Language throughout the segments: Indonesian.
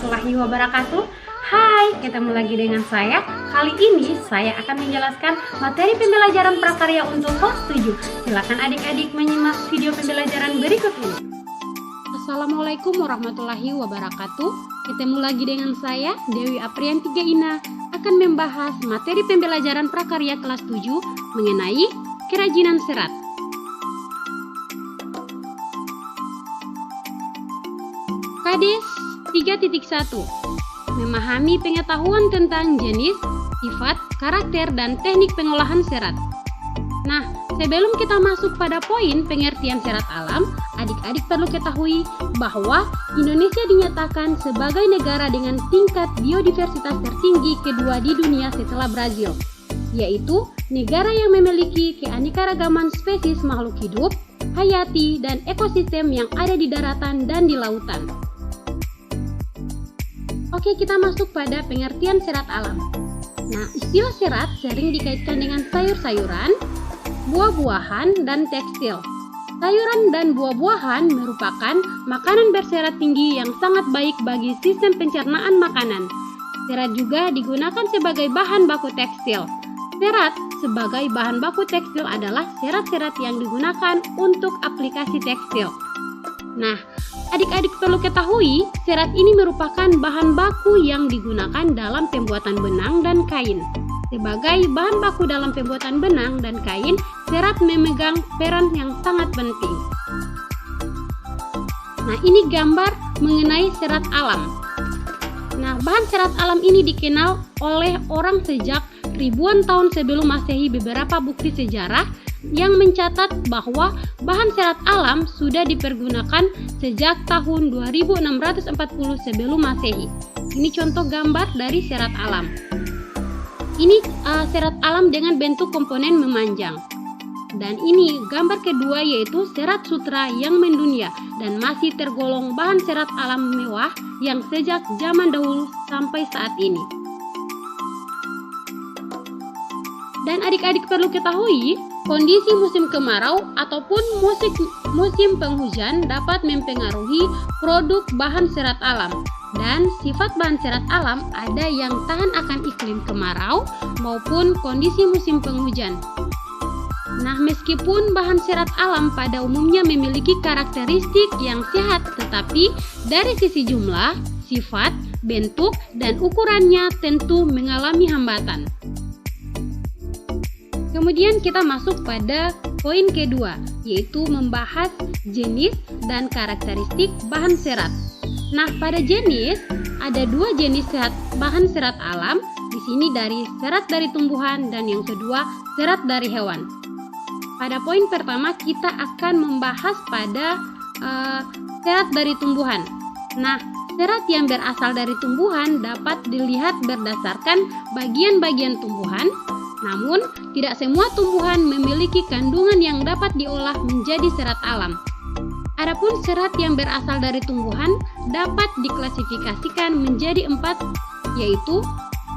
warahmatullahi wabarakatuh. Hai, ketemu lagi dengan saya. Kali ini saya akan menjelaskan materi pembelajaran prakarya untuk kelas 7. Silakan adik-adik menyimak video pembelajaran berikut ini. Assalamualaikum warahmatullahi wabarakatuh. Ketemu lagi dengan saya, Dewi Aprianti Gaina, akan membahas materi pembelajaran prakarya kelas 7 mengenai kerajinan serat. Kades 3.1. Memahami pengetahuan tentang jenis, sifat, karakter, dan teknik pengolahan serat. Nah, sebelum kita masuk pada poin pengertian serat alam, adik-adik perlu ketahui bahwa Indonesia dinyatakan sebagai negara dengan tingkat biodiversitas tertinggi kedua di dunia setelah Brazil, yaitu negara yang memiliki keanekaragaman spesies makhluk hidup, hayati, dan ekosistem yang ada di daratan dan di lautan. Oke, kita masuk pada pengertian serat alam. Nah, istilah serat sering dikaitkan dengan sayur-sayuran, buah-buahan, dan tekstil. Sayuran dan buah-buahan merupakan makanan berserat tinggi yang sangat baik bagi sistem pencernaan makanan. Serat juga digunakan sebagai bahan baku tekstil. Serat sebagai bahan baku tekstil adalah serat-serat yang digunakan untuk aplikasi tekstil. Nah, adik-adik perlu ketahui, serat ini merupakan bahan baku yang digunakan dalam pembuatan benang dan kain. Sebagai bahan baku dalam pembuatan benang dan kain, serat memegang peran yang sangat penting. Nah, ini gambar mengenai serat alam. Nah, bahan serat alam ini dikenal oleh orang sejak ribuan tahun sebelum Masehi. Beberapa bukti sejarah yang mencatat bahwa bahan serat alam sudah dipergunakan sejak tahun 2640 sebelum Masehi. Ini contoh gambar dari serat alam. Ini serat alam dengan bentuk komponen memanjang. Dan ini gambar kedua, yaitu serat sutra yang mendunia dan masih tergolong bahan serat alam mewah yang sejak zaman dahulu sampai saat ini. Dan adik-adik perlu ketahui, kondisi musim kemarau ataupun musim penghujan dapat mempengaruhi produk bahan serat alam. Dan sifat bahan serat alam ada yang tahan akan iklim kemarau maupun kondisi musim penghujan. Nah, meskipun bahan serat alam pada umumnya memiliki karakteristik yang sehat, tetapi dari sisi jumlah, sifat, bentuk, dan ukurannya tentu mengalami hambatan. Kemudian kita masuk pada poin kedua, yaitu membahas jenis dan karakteristik bahan serat. Nah, pada jenis ada dua jenis bahan serat alam. Di sini dari serat dari tumbuhan dan yang kedua serat dari hewan. Pada poin pertama kita akan membahas pada serat dari tumbuhan. Nah, serat yang berasal dari tumbuhan dapat dilihat berdasarkan bagian-bagian tumbuhan. Namun, tidak semua tumbuhan memiliki kandungan yang dapat diolah menjadi serat alam. Adapun serat yang berasal dari tumbuhan dapat diklasifikasikan menjadi 4, yaitu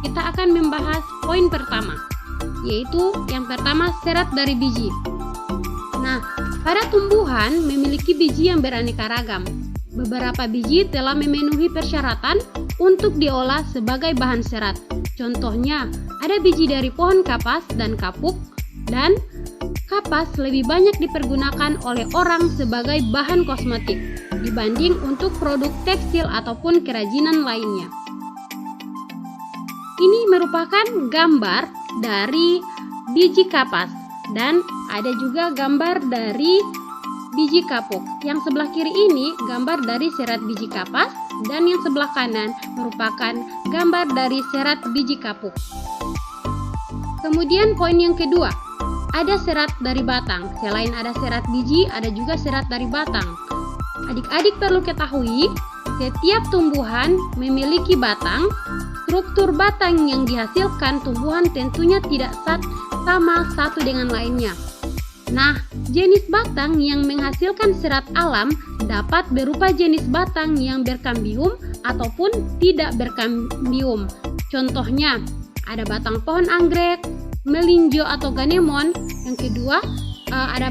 kita akan membahas poin pertama, yaitu yang pertama serat dari biji. Nah, pada tumbuhan memiliki biji yang beraneka ragam. Beberapa biji telah memenuhi persyaratan untuk diolah sebagai bahan serat. Contohnya, ada biji dari pohon kapas dan kapuk, dan kapas lebih banyak dipergunakan oleh orang sebagai bahan kosmetik dibanding untuk produk tekstil ataupun kerajinan lainnya. Ini merupakan gambar dari biji kapas dan ada juga gambar dari biji kapuk. Yang sebelah kiri ini gambar dari serat biji kapas dan yang sebelah kanan merupakan gambar dari serat biji kapuk. Kemudian poin yang kedua, ada serat dari batang. Selain ada serat biji, ada juga serat dari batang. Adik-adik perlu ketahui, setiap tumbuhan memiliki batang. Struktur batang yang dihasilkan tumbuhan tentunya tidak sama satu dengan lainnya. Nah, jenis batang yang menghasilkan serat alam dapat berupa jenis batang yang berkambium ataupun tidak berkambium. Contohnya, ada batang pohon anggrek, melinjo atau ganemon. Yang kedua, ada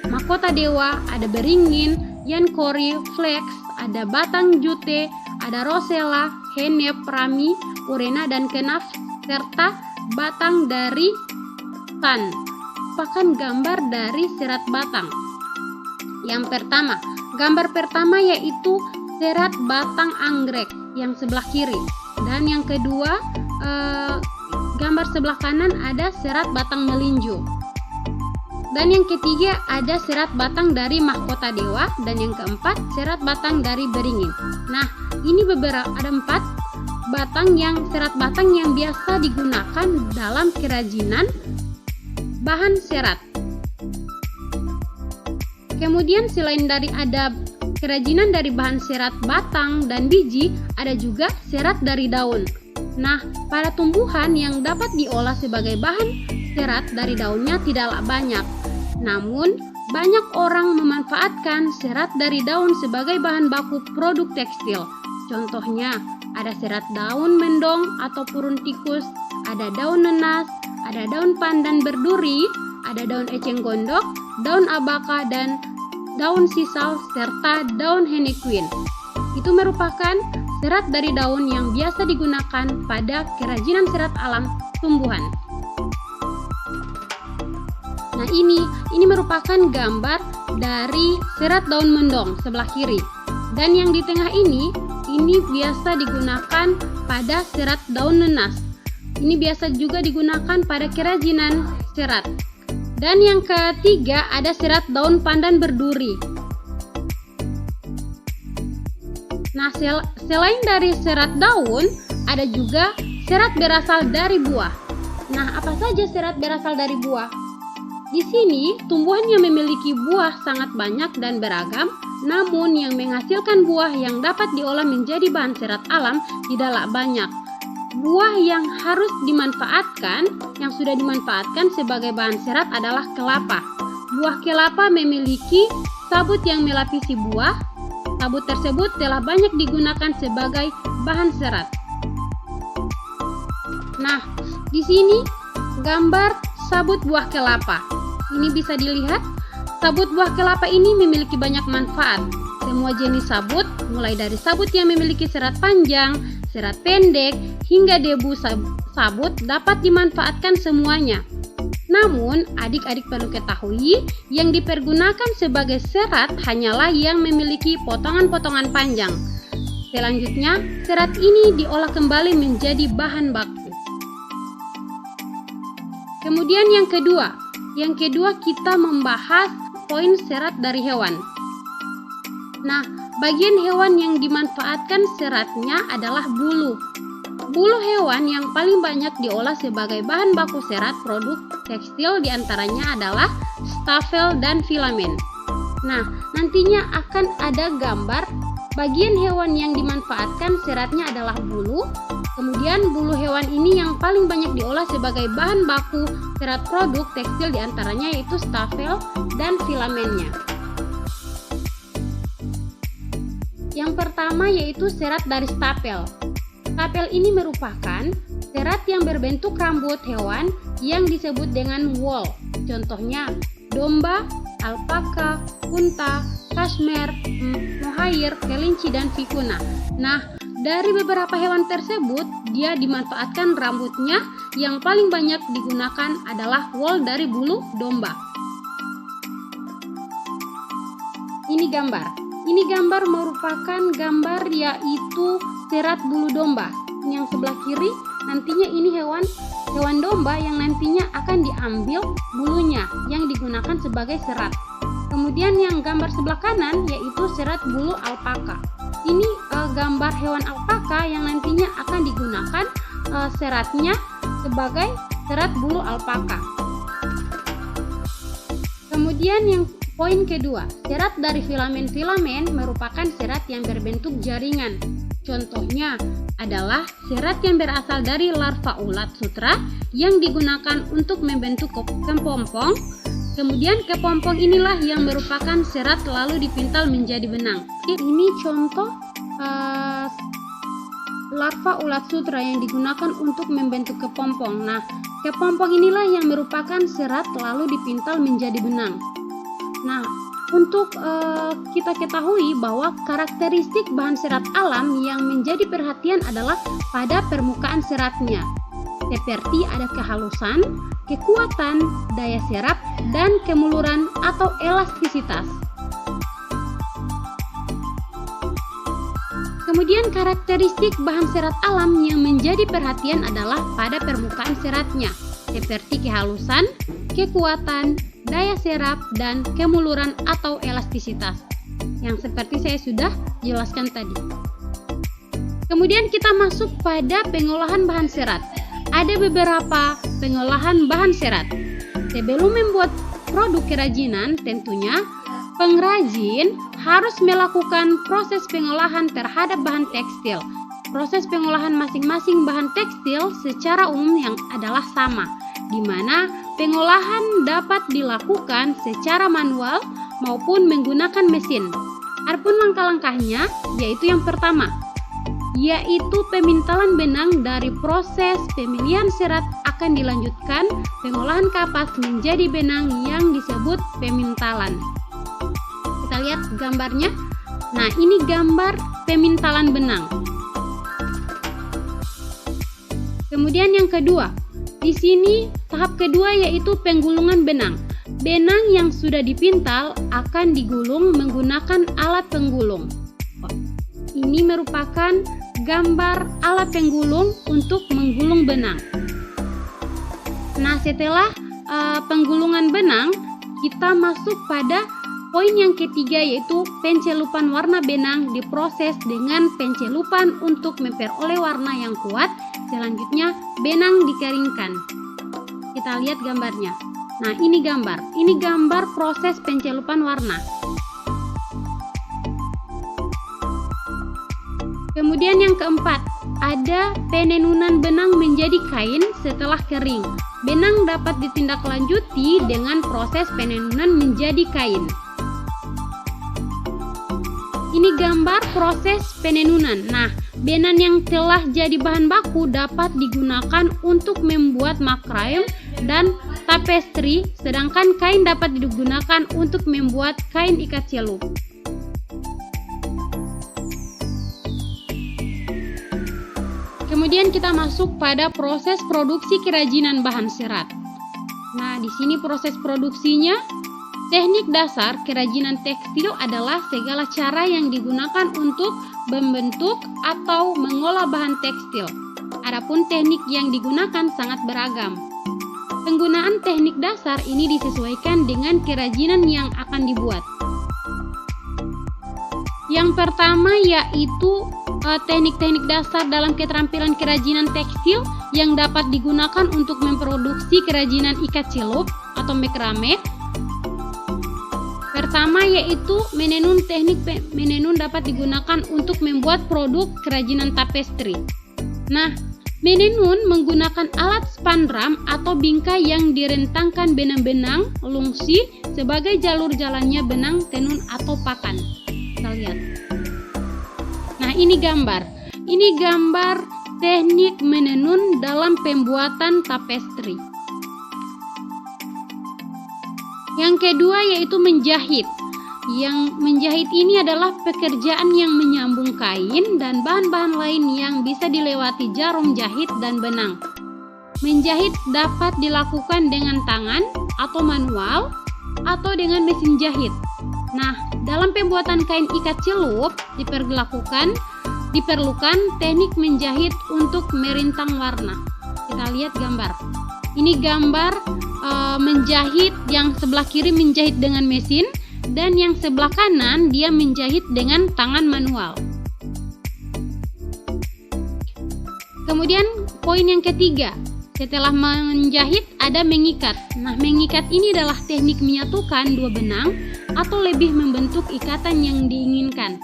mahkota dewa, ada beringin, yankori, flex, ada batang jute, ada rosella, henep, rami, urena, dan kenaf, serta batang dari san. Merupakan gambar dari serat batang. Yang pertama, gambar pertama yaitu serat batang anggrek yang sebelah kiri. Dan yang kedua, gambar sebelah kanan ada serat batang melinjo. Dan yang ketiga ada serat batang dari mahkota dewa. Dan yang keempat serat batang dari beringin. Nah, ini ada 4 serat batang yang biasa digunakan dalam kerajinan bahan serat. Kemudian selain dari ada kerajinan dari bahan serat batang dan biji, ada juga serat dari daun. Nah, pada tumbuhan yang dapat diolah sebagai bahan serat dari daunnya tidaklah banyak. Namun, banyak orang memanfaatkan serat dari daun sebagai bahan baku produk tekstil. Contohnya, ada serat daun mendong atau purun tikus, ada daun nenas, ada daun pandan berduri, ada daun eceng gondok, daun abaka, dan daun sisal, serta daun henequin. Itu merupakan serat dari daun yang biasa digunakan pada kerajinan serat alam tumbuhan. Nah, ini merupakan gambar dari serat daun mendong sebelah kiri. Dan yang di tengah ini biasa digunakan pada serat daun nenas. Ini biasa juga digunakan pada kerajinan serat. Dan yang ketiga ada serat daun pandan berduri. Nah, selain dari serat daun, ada juga serat berasal dari buah. Nah, apa saja serat berasal dari buah? Di sini, tumbuhan yang memiliki buah sangat banyak dan beragam, namun yang menghasilkan buah yang dapat diolah menjadi bahan serat alam tidaklah banyak. Buah yang harus dimanfaatkan, yang sudah dimanfaatkan sebagai bahan serat adalah kelapa. Buah kelapa memiliki sabut yang melapisi buah. Sabut tersebut telah banyak digunakan sebagai bahan serat. Nah, di sini gambar sabut buah kelapa. Ini bisa dilihat, sabut buah kelapa ini memiliki banyak manfaat. Semua jenis sabut, mulai dari sabut yang memiliki serat panjang, serat pendek, hingga debu sabut dapat dimanfaatkan semuanya. Namun, adik-adik perlu ketahui, yang dipergunakan sebagai serat hanyalah yang memiliki potongan-potongan panjang. Selanjutnya, serat ini diolah kembali menjadi bahan baku. Kemudian yang kedua kita membahas poin serat dari hewan. Nah, bagian hewan yang dimanfaatkan seratnya adalah bulu. Bulu hewan yang paling banyak diolah sebagai bahan baku serat produk tekstil diantaranya adalah stafel dan filamen. Nah, nantinya akan ada gambar bagian hewan yang dimanfaatkan seratnya adalah bulu. Kemudian bulu hewan ini yang paling banyak diolah sebagai bahan baku serat produk tekstil diantaranya yaitu stafel dan filamennya. Yang pertama yaitu serat dari stapel. Stapel ini merupakan serat yang berbentuk rambut hewan yang disebut dengan wool. Contohnya domba, alpaka, unta, kashmir, mohair, kelinci, dan vicuna. Nah, dari beberapa hewan tersebut, dia dimanfaatkan rambutnya yang paling banyak digunakan adalah wool dari bulu domba. Ini gambar merupakan gambar yaitu serat bulu domba. Yang sebelah kiri nantinya ini hewan domba yang nantinya akan diambil bulunya yang digunakan sebagai serat. Kemudian yang gambar sebelah kanan yaitu serat bulu alpaka. Ini gambar hewan alpaka yang nantinya akan digunakan seratnya sebagai serat bulu alpaka. Kemudian yang poin kedua, serat dari filamen-filamen merupakan serat yang berbentuk jaringan. Contohnya adalah serat yang berasal dari larva ulat sutra yang digunakan untuk membentuk kepompong. Kemudian kepompong inilah yang merupakan serat lalu dipintal menjadi benang. Ini contoh larva ulat sutra yang digunakan untuk membentuk kepompong. Nah, kepompong inilah yang merupakan serat lalu dipintal menjadi benang. Nah, Untuk kita ketahui bahwa karakteristik bahan serat alam yang menjadi perhatian adalah pada permukaan seratnya, seperti ada kehalusan, kekuatan, daya serap, dan kemuluran atau elastisitas. Kemudian karakteristik bahan serat alam yang menjadi perhatian adalah pada permukaan seratnya, seperti kehalusan, kekuatan, daya serap, dan kemuluran atau elastisitas, yang seperti saya sudah jelaskan tadi. Kemudian kita masuk pada pengolahan bahan serat. Ada beberapa pengolahan bahan serat. Sebelum membuat produk kerajinan, tentunya pengrajin harus melakukan proses pengolahan terhadap bahan tekstil. Proses pengolahan masing-masing bahan tekstil secara umum yang adalah sama, di mana pengolahan dapat dilakukan secara manual maupun menggunakan mesin. Adapun langkah-langkahnya yaitu yang pertama, yaitu pemintalan benang. Dari proses pemilihan serat akan dilanjutkan pengolahan kapas menjadi benang yang disebut pemintalan. Kita lihat gambarnya. Nah, ini gambar pemintalan benang. Kemudian yang kedua, di sini tahap kedua yaitu penggulungan benang. Benang yang sudah dipintal akan digulung menggunakan alat penggulung. Ini merupakan gambar alat penggulung untuk menggulung benang. Nah, setelah penggulungan benang, kita masuk pada poin yang ketiga yaitu pencelupan warna benang diproses dengan pencelupan untuk memperoleh warna yang kuat. Selanjutnya benang dikeringkan. Kita lihat gambarnya. Nah, ini gambar. Ini gambar proses pencelupan warna. Kemudian yang keempat, ada penenunan benang menjadi kain setelah kering. Benang dapat ditindaklanjuti dengan proses penenunan menjadi kain. Ini gambar proses penenunan. Nah, benang yang telah jadi bahan baku dapat digunakan untuk membuat makrame dan tapestri, sedangkan kain dapat digunakan untuk membuat kain ikat celup. Kemudian kita masuk pada proses produksi kerajinan bahan serat. Nah, di sini proses produksinya. Teknik dasar kerajinan tekstil adalah segala cara yang digunakan untuk membentuk atau mengolah bahan tekstil. Adapun teknik yang digunakan sangat beragam. Penggunaan teknik dasar ini disesuaikan dengan kerajinan yang akan dibuat. Yang pertama yaitu teknik-teknik dasar dalam keterampilan kerajinan tekstil yang dapat digunakan untuk memproduksi kerajinan ikat celup atau makrame. Pertama yaitu menenun. Teknik menenun dapat digunakan untuk membuat produk kerajinan tapestri. Nah, menenun menggunakan alat spandram atau bingkai yang direntangkan benang-benang lungsi sebagai jalur jalannya benang tenun atau pakan. Kita lihat. Nah, ini gambar. Ini gambar teknik menenun dalam pembuatan tapestri. Yang kedua yaitu menjahit. Yang menjahit ini adalah pekerjaan yang menyambung kain dan bahan-bahan lain yang bisa dilewati jarum jahit dan benang. Menjahit dapat dilakukan dengan tangan atau manual atau dengan mesin jahit. Nah, dalam pembuatan kain ikat celup diperlukan teknik menjahit untuk merintang warna. Kita lihat gambar. Ini gambar menjahit, yang sebelah kiri menjahit dengan mesin dan yang sebelah kanan dia menjahit dengan tangan manual. Kemudian poin yang ketiga, setelah menjahit ada mengikat. Nah, mengikat ini adalah teknik menyatukan dua benang atau lebih membentuk ikatan yang diinginkan.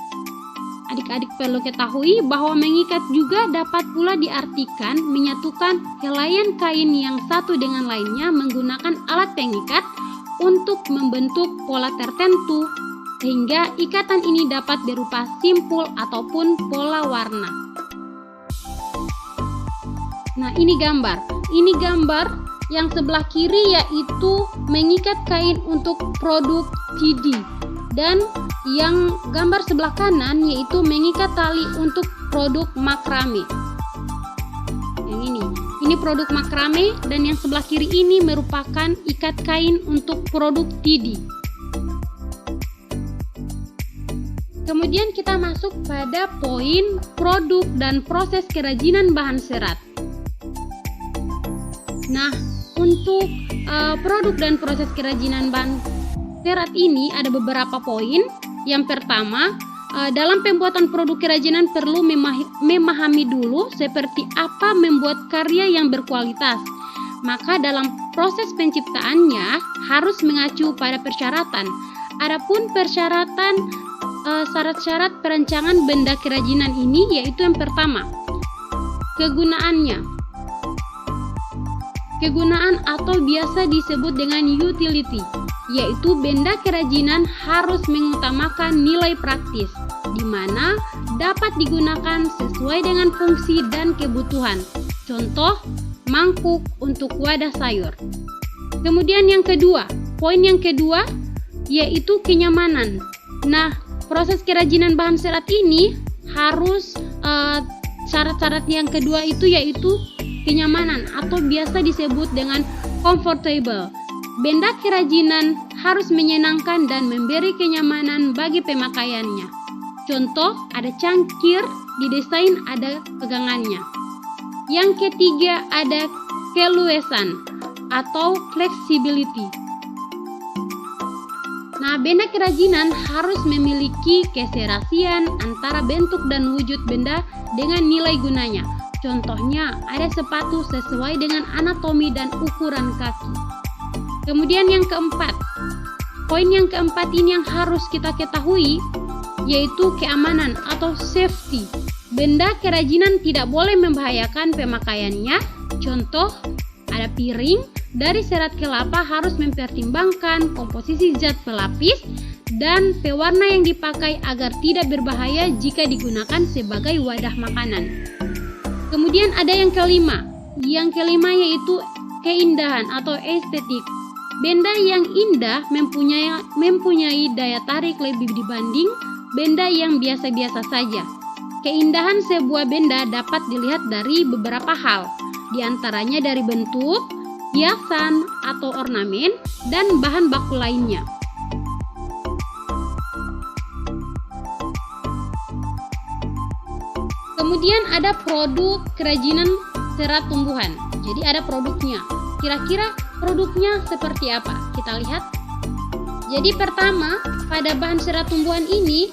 Adik-adik perlu ketahui bahwa mengikat juga dapat pula diartikan menyatukan helaian kain yang satu dengan lainnya menggunakan alat pengikat untuk membentuk pola tertentu, sehingga ikatan ini dapat berupa simpul ataupun pola warna. Nah, ini gambar. Ini gambar yang sebelah kiri yaitu mengikat kain untuk produk TD. Dan yang gambar sebelah kanan yaitu mengikat tali untuk produk makrame. Yang ini produk makrame, dan yang sebelah kiri ini merupakan ikat kain untuk produk tidi. Kemudian kita masuk pada poin produk dan proses kerajinan bahan serat. Nah, untuk produk dan proses kerajinan bahan serat ini ada beberapa poin. Yang pertama, dalam pembuatan produk kerajinan perlu memahami dulu seperti apa membuat karya yang berkualitas. Maka dalam proses penciptaannya harus mengacu pada persyaratan. Adapun persyaratan syarat-syarat perancangan benda kerajinan ini yaitu yang pertama, kegunaannya. Kegunaan atau biasa disebut dengan utility, yaitu benda kerajinan harus mengutamakan nilai praktis, di mana dapat digunakan sesuai dengan fungsi dan kebutuhan. Contoh, mangkuk untuk wadah sayur. Kemudian yang kedua, poin yang kedua yaitu kenyamanan. Nah, proses kerajinan bahan serat ini harus syarat-syarat yang kedua itu yaitu kenyamanan atau biasa disebut dengan comfortable. Benda kerajinan harus menyenangkan dan memberi kenyamanan bagi pemakaiannya. Contoh, ada cangkir didesain ada pegangannya. Yang ketiga ada keluasan atau flexibility. Nah, benda kerajinan harus memiliki keserasian antara bentuk dan wujud benda dengan nilai gunanya. Contohnya, ada sepatu sesuai dengan anatomi dan ukuran kaki. Kemudian yang keempat, poin yang keempat ini yang harus kita ketahui yaitu keamanan atau safety. Benda kerajinan tidak boleh membahayakan pemakaiannya. Contoh, ada piring dari serat kelapa harus mempertimbangkan komposisi zat pelapis dan pewarna yang dipakai agar tidak berbahaya jika digunakan sebagai wadah makanan. Kemudian ada yang kelima. Yang kelima yaitu keindahan atau estetik. Benda yang indah mempunyai daya tarik lebih dibanding benda yang biasa-biasa saja. Keindahan sebuah benda dapat dilihat dari beberapa hal, di antaranya dari bentuk, hiasan atau ornamen, dan bahan baku lainnya. Kemudian ada produk kerajinan serat tumbuhan. Jadi ada produknya. Kira-kira produknya seperti apa? Kita lihat. Jadi pertama, pada bahan serat tumbuhan ini,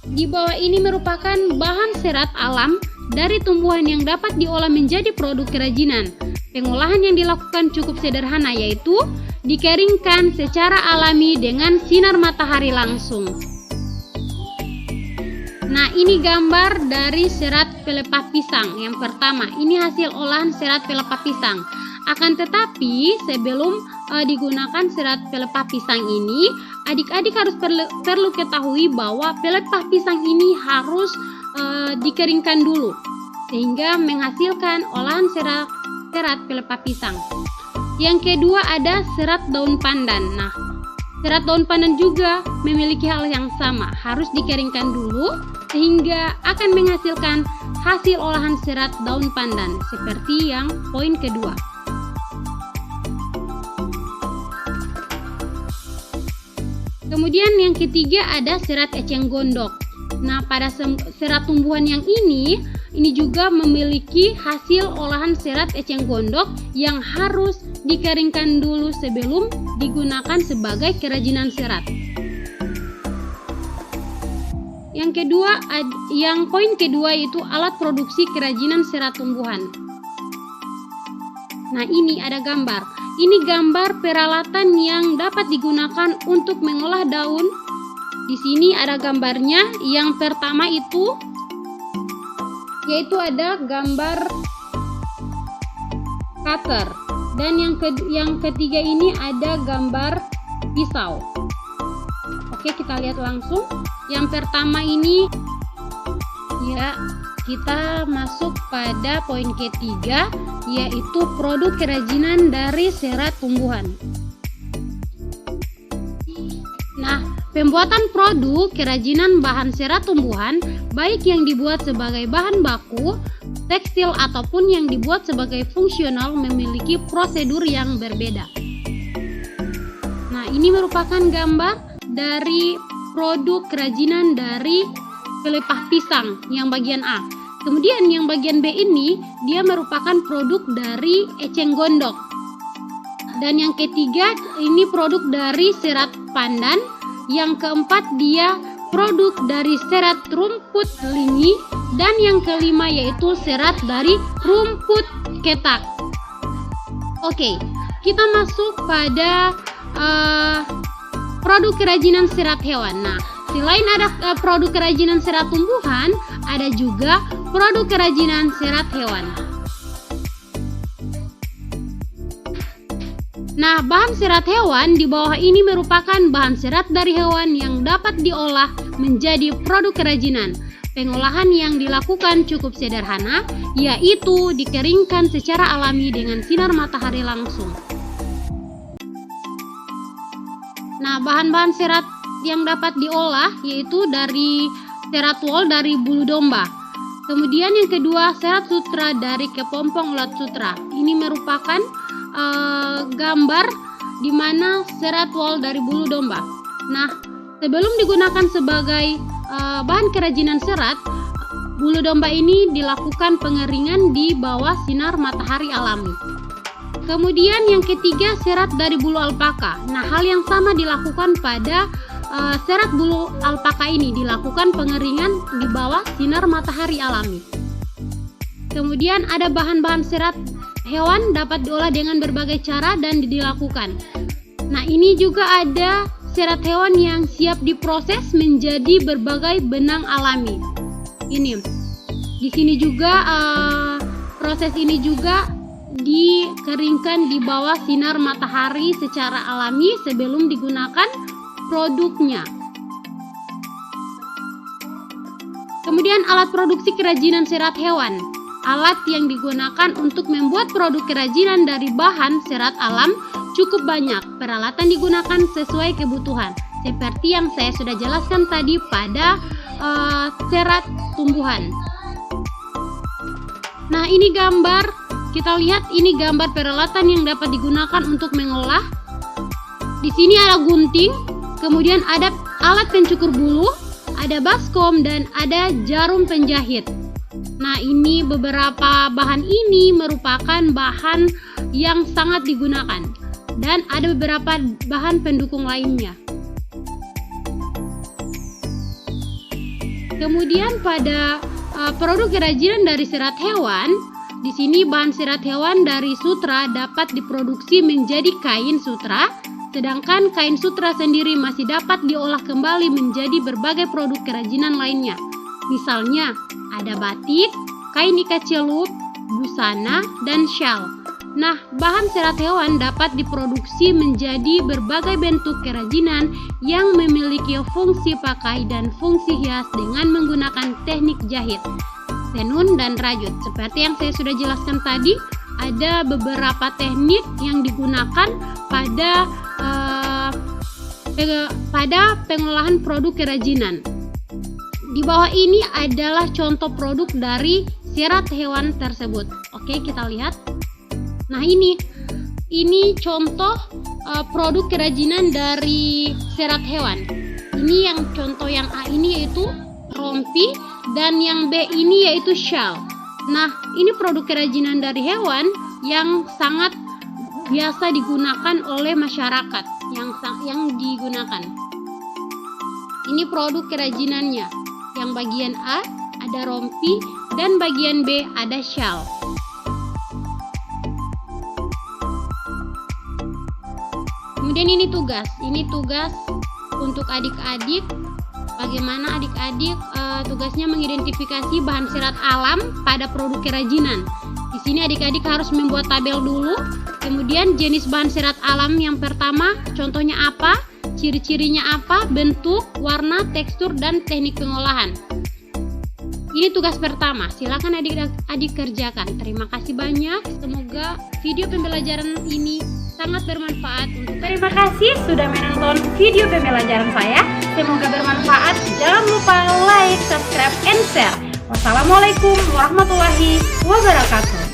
di bawah ini merupakan bahan serat alam dari tumbuhan yang dapat diolah menjadi produk kerajinan. Pengolahan yang dilakukan cukup sederhana yaitu dikeringkan secara alami dengan sinar matahari langsung. Nah, ini gambar dari serat pelepah pisang. Yang pertama, ini hasil olahan serat pelepah pisang. Akan tetapi, sebelum digunakan serat pelepah pisang ini, adik-adik harus perlu ketahui bahwa pelepah pisang ini harus dikeringkan dulu, sehingga menghasilkan olahan serat pelepah pisang. Yang kedua ada serat daun pandan. Nah, serat daun pandan juga memiliki hal yang sama, harus dikeringkan dulu sehingga akan menghasilkan hasil olahan serat daun pandan seperti yang poin kedua. Kemudian yang ketiga ada serat eceng gondok. Nah, pada serat tumbuhan yang ini juga memiliki hasil olahan serat eceng gondok yang harus dikeringkan dulu sebelum digunakan sebagai kerajinan serat. Yang poin kedua yaitu alat produksi kerajinan serat tumbuhan. Nah, ini ada gambar. Ini gambar peralatan yang dapat digunakan untuk mengolah daun. Di sini ada gambarnya. Yang pertama yaitu ada gambar cutter, dan yang ketiga ini ada gambar pisau. Oke, kita lihat langsung. Yang pertama ini ya, kita masuk pada poin ketiga yaitu produk kerajinan dari serat tumbuhan. Nah, Pembuatan produk kerajinan bahan serat tumbuhan, baik yang dibuat sebagai bahan baku, tekstil ataupun yang dibuat sebagai fungsional, memiliki prosedur yang berbeda. Nah, ini merupakan gambar dari produk kerajinan dari pelepah pisang yang bagian A. Kemudian yang bagian B ini dia merupakan produk dari eceng gondok. Dan yang ketiga ini produk dari serat pandan. Yang keempat dia produk dari serat rumput lingi. Dan yang kelima yaitu serat dari rumput ketak. Oke, kita masuk pada produk kerajinan serat hewan. Nah, selain ada produk kerajinan serat tumbuhan, ada juga produk kerajinan serat hewan. Nah, bahan serat hewan di bawah ini merupakan bahan serat dari hewan yang dapat diolah menjadi produk kerajinan. Pengolahan yang dilakukan cukup sederhana, yaitu dikeringkan secara alami dengan sinar matahari langsung. Nah, bahan-bahan serat yang dapat diolah yaitu dari serat wol dari bulu domba. Kemudian yang kedua, serat sutra dari kepompong ulat sutra. Ini merupakan gambar di mana serat wol dari bulu domba. Nah, sebelum digunakan sebagai bahan kerajinan serat, bulu domba ini dilakukan pengeringan di bawah sinar matahari alami. Kemudian yang ketiga, serat dari bulu alpaka. Nah, hal yang sama dilakukan pada serat bulu alpaka ini, dilakukan pengeringan di bawah sinar matahari alami. Kemudian ada bahan-bahan serat hewan dapat diolah dengan berbagai cara dan dilakukan. Nah, ini juga ada serat hewan yang siap diproses menjadi berbagai benang alami. Ini, di sini juga proses ini juga dikeringkan di bawah sinar matahari secara alami sebelum digunakan produknya. Kemudian alat produksi kerajinan serat hewan. Alat yang digunakan untuk membuat produk kerajinan dari bahan serat alam cukup banyak. Peralatan digunakan sesuai kebutuhan, seperti yang saya sudah jelaskan tadi pada serat tumbuhan. Nah, ini gambar, kita lihat ini gambar peralatan yang dapat digunakan untuk mengolah. Di sini ada gunting, kemudian ada alat pencukur bulu, ada baskom, dan ada jarum penjahit. Nah, ini beberapa bahan ini merupakan bahan yang sangat digunakan dan ada beberapa bahan pendukung lainnya. Kemudian pada produk kerajinan dari serat hewan, di sini bahan serat hewan dari sutra dapat diproduksi menjadi kain sutra, sedangkan kain sutra sendiri masih dapat diolah kembali menjadi berbagai produk kerajinan lainnya. Misalnya, ada batik, kain ikat celup, busana, dan shawl. Nah, bahan serat hewan dapat diproduksi menjadi berbagai bentuk kerajinan yang memiliki fungsi pakai dan fungsi hias dengan menggunakan teknik jahit, tenun, dan rajut. Seperti yang saya sudah jelaskan tadi, ada beberapa teknik yang digunakan pada pengolahan produk kerajinan. Di bawah ini adalah contoh produk dari serat hewan tersebut. Oke, kita lihat. Nah, ini contoh produk kerajinan dari serat hewan. Ini yang contoh yang A ini yaitu rompi dan yang B ini yaitu shawl. Nah, ini produk kerajinan dari hewan yang sangat biasa digunakan oleh masyarakat yang digunakan. Ini produk kerajinannya. Yang bagian A ada rompi dan bagian B ada shawl. Kemudian ini tugas untuk adik-adik. Bagaimana adik-adik tugasnya mengidentifikasi bahan serat alam pada produk kerajinan. Di sini adik-adik harus membuat tabel dulu. Kemudian jenis bahan serat alam yang pertama, contohnya apa? Ciri-cirinya apa, bentuk, warna, tekstur, dan teknik pengolahan. Ini tugas pertama, silakan adik-adik kerjakan. Terima kasih banyak, semoga video pembelajaran ini sangat bermanfaat. Terima kasih sudah menonton video pembelajaran saya. semoga bermanfaat. Jangan lupa like, subscribe, and share. Wassalamualaikum warahmatullahi wabarakatuh.